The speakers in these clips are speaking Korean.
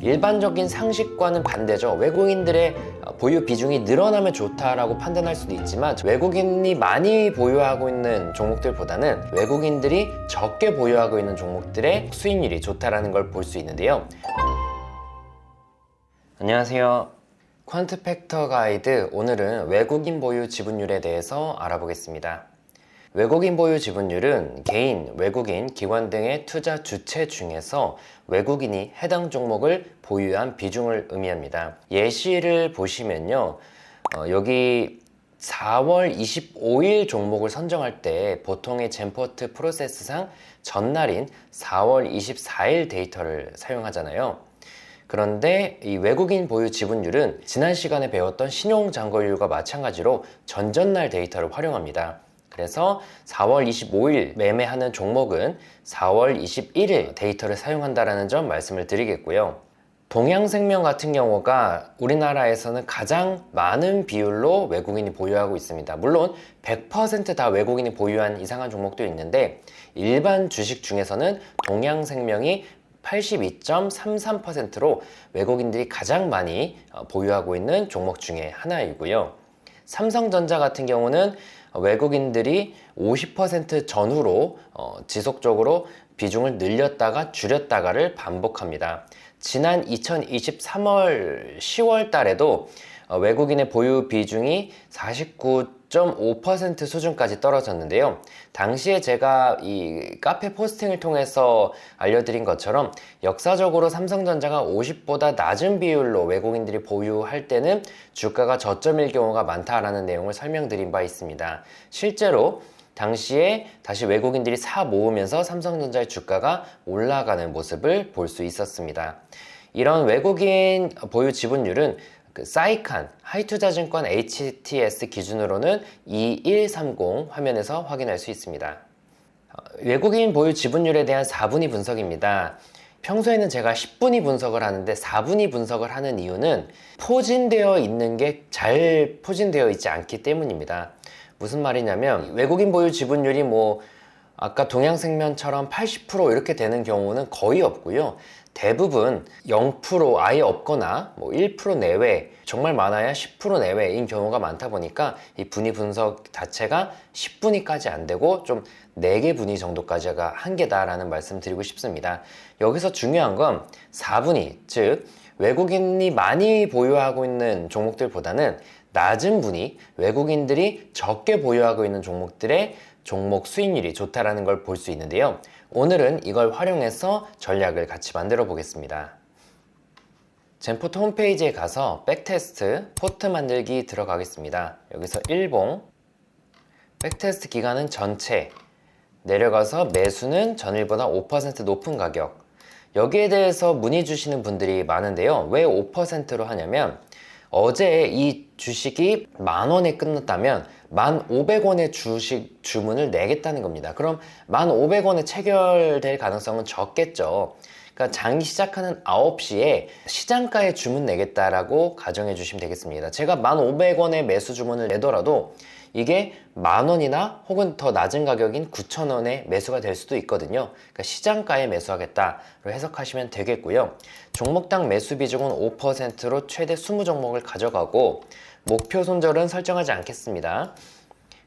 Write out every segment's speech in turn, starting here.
일반적인 상식과는 반대죠. 외국인들의 보유 비중이 늘어나면 좋다라고 판단할 수도 있지만, 외국인이 많이 보유하고 있는 종목들보다는 외국인들이 적게 보유하고 있는 종목들의 수익률이 좋다라는 걸 볼 수 있는데요. 안녕하세요. 퀀트 팩터 가이드, 오늘은 외국인 보유 지분율에 대해서 알아보겠습니다. 외국인 보유 지분율은 개인, 외국인, 기관 등의 투자 주체 중에서 외국인이 해당 종목을 보유한 비중을 의미합니다. 예시를 보시면요, 여기 4월 25일 종목을 선정할 때 보통의 젠포트 프로세스상 전날인 4월 24일 데이터를 사용하잖아요. 그런데 이 외국인 보유 지분율은 지난 시간에 배웠던 신용 잔고율과 마찬가지로 전전날 데이터를 활용합니다. 그래서 4월 25일 매매하는 종목은 4월 21일 데이터를 사용한다는 점 말씀을 드리겠고요. 동양생명 같은 경우가 우리나라에서는 가장 많은 비율로 외국인이 보유하고 있습니다. 물론 100% 다 외국인이 보유한 이상한 종목도 있는데, 일반 주식 중에서는 동양생명이 82.33%로 외국인들이 가장 많이 보유하고 있는 종목 중에 하나이고요. 삼성전자 같은 경우는 외국인들이 50% 전후로 지속적으로 비중을 늘렸다가 줄였다가를 반복합니다. 지난 2023년 10월 달에도 외국인의 보유 비중이 49.5% 수준까지 떨어졌는데요. 당시에 제가 이 카페 포스팅을 통해서 알려드린 것처럼 역사적으로 삼성전자가 50보다 낮은 비율로 외국인들이 보유할 때는 주가가 저점일 경우가 많다라는 내용을 설명드린 바 있습니다. 실제로 당시에 다시 외국인들이 사 모으면서 삼성전자의 주가가 올라가는 모습을 볼 수 있었습니다. 이런 외국인 보유 지분율은 사이칸 하이투자증권 HTS 기준으로는 2130 화면에서 확인할 수 있습니다. 외국인 보유 지분율에 대한 4분위 분석입니다. 평소에는 제가 10분위 분석을 하는데 4분위 분석을 하는 이유는 포진되어 있는 게 잘 포진되어 있지 않기 때문입니다. 무슨 말이냐면, 외국인 보유 지분율이 아까 동양생명처럼 80% 이렇게 되는 경우는 거의 없고요. 대부분 0% 아예 없거나 1% 내외, 정말 많아야 10% 내외인 경우가 많다 보니까 이 분위 분석 자체가 10분위까지 안 되고 좀 4개 분위 정도까지가 한계다라는 말씀 드리고 싶습니다. 여기서 중요한 건 4분위, 즉 외국인이 많이 보유하고 있는 종목들보다는 낮은 분위, 외국인들이 적게 보유하고 있는 종목들의 종목 수익률이 좋다라는 걸 볼 수 있는데요. 오늘은 이걸 활용해서 전략을 같이 만들어 보겠습니다. 젠포트 홈페이지에 가서 백테스트 포트 만들기 들어가겠습니다. 여기서 일봉, 백테스트 기간은 전체, 내려가서 매수는 전일보다 5% 높은 가격. 여기에 대해서 문의 주시는 분들이 많은데요. 왜 5%로 하냐면, 어제 이 주식이 10,000원에 끝났다면 1,500원의 주식 주문을 내겠다는 겁니다. 그럼 1,500원에 체결될 가능성은 적겠죠. 그러니까 장이 시작하는 9시에 시장가에 주문 내겠다라고 가정해 주시면 되겠습니다. 제가 1,500원의 매수 주문을 내더라도 이게 10,000원이나 혹은 더 낮은 가격인 9,000원에 매수가 될 수도 있거든요. 그러니까 시장가에 매수하겠다로 해석하시면 되겠고요. 종목당 매수 비중은 5%로 최대 20종목을 가져가고, 목표 손절은 설정하지 않겠습니다.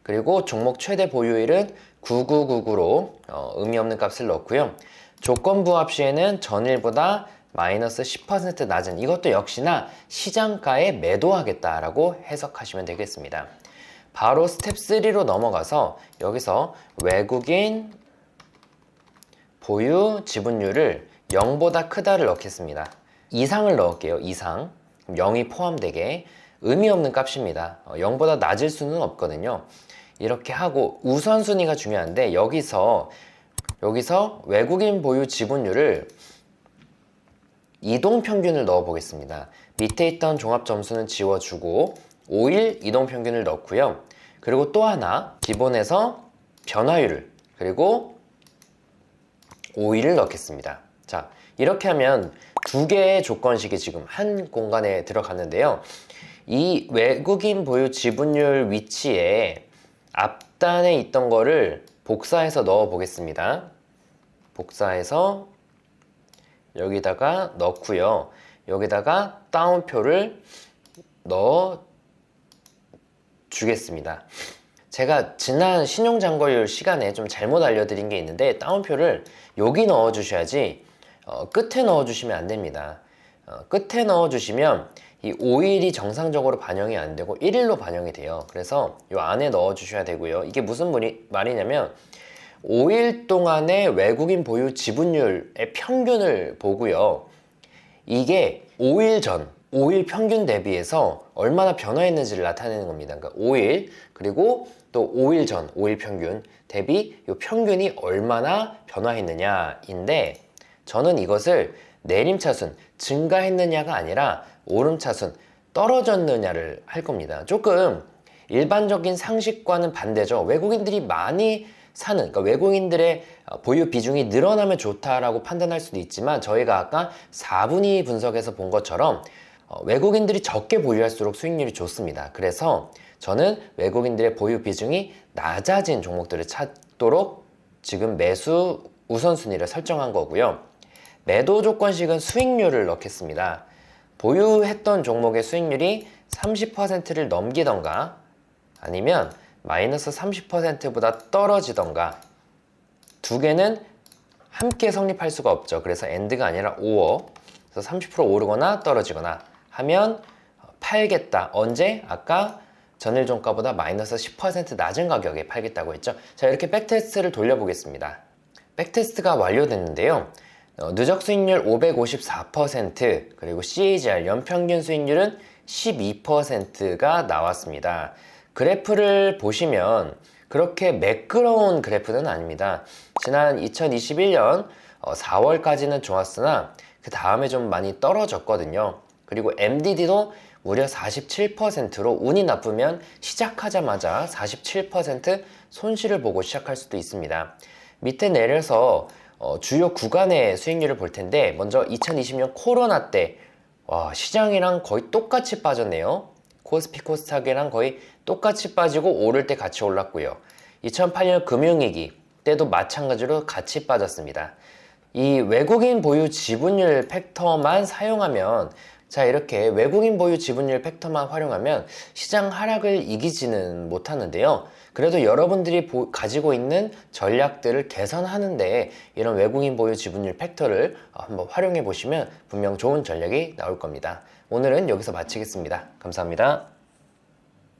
그리고 종목 최대 보유일은 9999로 의미 없는 값을 넣고요. 조건 부합 시에는 전일보다 마이너스 10% 낮은, 이것도 역시나 시장가에 매도하겠다라고 해석하시면 되겠습니다. 바로 스텝 3로 넘어가서 여기서 외국인 보유 지분율을 0보다 크다를 넣겠습니다. 이상을 넣을게요. 이상. 0이 포함되게. 의미 없는 값입니다. 0보다 낮을 수는 없거든요. 이렇게 하고 우선순위가 중요한데, 여기서 외국인 보유 지분율을 이동평균을 넣어 보겠습니다. 밑에 있던 종합점수는 지워주고 5일 이동평균을 넣고요. 그리고 또 하나, 기본에서 변화율을, 그리고 5일을 넣겠습니다. 자, 이렇게 하면 2개의 조건식이 지금 한 공간에 들어갔는데요. 이 외국인 보유 지분율 위치에 앞단에 있던 거를 복사해서 넣어 보겠습니다. 복사해서 여기다가 넣고요. 여기다가 다운표를 넣어 주겠습니다. 제가 지난 신용잔고율 시간에 좀 잘못 알려드린 게 있는데, 다운표를 여기 넣어 주셔야지 끝에 넣어 주시면 안 됩니다. 끝에 넣어 주시면 이 5일이 정상적으로 반영이 안 되고 1일로 반영이 돼요. 그래서 이 안에 넣어 주셔야 되고요. 이게 무슨 말이냐면 5일 동안의 외국인 보유 지분율의 평균을 보고요. 이게 5일 전, 5일 평균 대비해서 얼마나 변화했는지를 나타내는 겁니다. 그러니까 5일, 그리고 또 5일 전, 5일 평균 대비 이 평균이 얼마나 변화했느냐인데, 저는 이것을 내림차순, 증가했느냐가 아니라 오름차순, 떨어졌느냐를 할 겁니다. 조금 일반적인 상식과는 반대죠. 외국인들이 많이 사는, 그러니까 외국인들의 보유 비중이 늘어나면 좋다라고 판단할 수도 있지만, 저희가 아까 4분위 분석에서 본 것처럼 외국인들이 적게 보유할수록 수익률이 좋습니다. 그래서 저는 외국인들의 보유 비중이 낮아진 종목들을 찾도록 지금 매수 우선순위를 설정한 거고요. 매도 조건식은 수익률을 넣겠습니다. 보유했던 종목의 수익률이 30%를 넘기던가 아니면 마이너스 30%보다 떨어지던가, 두 개는 함께 성립할 수가 없죠. 그래서 AND가 아니라 OR. 그래서 30% 오르거나 떨어지거나 하면 팔겠다. 언제? 아까 전일 종가보다 마이너스 10% 낮은 가격에 팔겠다고 했죠. 자, 이렇게 백테스트를 돌려보겠습니다. 백테스트가 완료됐는데요. 누적 수익률 554%, 그리고 CAGR 연평균 수익률은 12%가 나왔습니다. 그래프를 보시면 그렇게 매끄러운 그래프는 아닙니다. 지난 2021년 4월까지는 좋았으나 그 다음에 좀 많이 떨어졌거든요. 그리고 MDD도 무려 47%로 운이 나쁘면 시작하자마자 47% 손실을 보고 시작할 수도 있습니다. 밑에 내려서 주요 구간의 수익률을 볼 텐데, 먼저 2020년 코로나 때 시장이랑 거의 똑같이 빠졌네요. 코스피 코스닥이랑 거의 똑같이 빠지고 오를 때 같이 올랐고요. 2008년 금융위기 때도 마찬가지로 같이 빠졌습니다. 이 외국인 보유 지분율 팩터만 사용하면, 자, 이렇게 외국인 보유 지분율 팩터만 활용하면 시장 하락을 이기지는 못하는데요. 그래도 여러분들이 가지고 있는 전략들을 개선하는데 이런 외국인 보유 지분율 팩터를 한번 활용해 보시면 분명 좋은 전략이 나올 겁니다. 오늘은 여기서 마치겠습니다. 감사합니다.